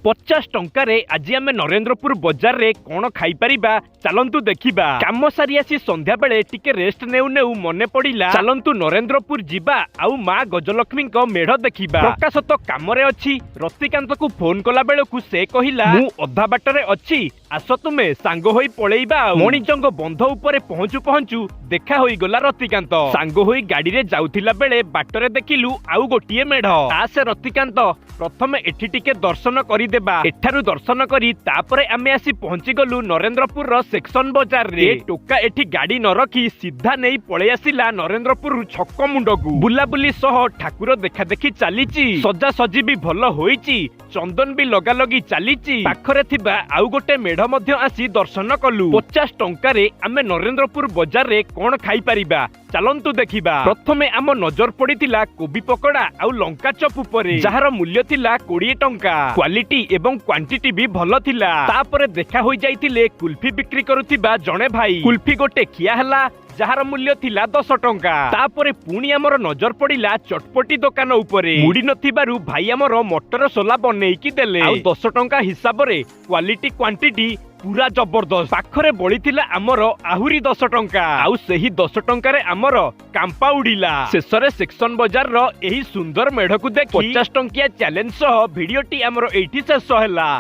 50 टंकारे आज आम नरेंद्रपुर बजार रे कौन खाई परिबा चलंतु देखिबा। काम सारी आसी संध्या बेले टिके रेस्ट नेउ नेउ मने पड़िला चलंतु नरेंद्रपुर जिबा आउ मां गजलक्ष्मी को मेढ़ देखिबा। प्रकाश तो काम रे अछि, रतिकांत को फोन कला बेलकु से कहिला मु अधा बाटरे अछि, आस तुमे सांग होई पळेइबा। मणिजंग बंध उपरे पहुंचु पहुंचु देखा होई गला रतिकांत। सांग होई गाड़ी रे जाउथिला बेले बाटरे देखिलु आउ गोटिए मेढ़। आसे रतिकांत प्रथमे एठी टिके दर्शन करिदेबा। एठारु दर्शन करी तापरे आमे आसी पहुंची गलु नरेंद्रपुर रो सेक्शन बाजार रे। टोका एठी गाड़ी न रखी सीधा नेई पळे आसिला नरेंद्रपुर छक्क मुंडकु। बुलाबुली सह ठाकुर देखा देखी चालीची, सजा सजी भी भल होईची, चंदन भी लगा लगी चालीची। पाखरे थिबा आउ गोटे मेढ़ मध्य आसी दर्शन कलु। 50 टंकारे आमे नरेंद्रपुर बाजार रे कोन खाई परिबा चलंतु देखिबा। प्रथमे आम नजर पड़ितिला कोबी पकोड़ा आउ लंका चप उपरे, जहार मूल्य थिला 20 टंका। क्वालिटी एवं क्वांटिटी भी भल थिला। तापरे देखा होई जाइतिले कुल्फी बिक्री करुथिबा जणे भाई। कुल्फी गोटे खिया हला जहार मूल्य थिला 10 टंका। तापरे पुणी आमर नजर पड़िला चटपटी दुकान उपरे। मुड़ी नथिबारु भाई आमर मटर सोला बनेइकी देले। आउ 10 टंका हिसाब रे क्वालिटी क्वांटिटी पूरा जबरदस्त। पाखरे बळीथिला आमर आहुरी 10 टंका। आउ सेही 10 टंका रे आमर कांपा उड़िला। शेषरे सेक्शन बाजार रो एही सुंदर मेढ़ को देखि 50 टंकिया चैलेंज सह भिडियोटी आमर एठी शेष होला।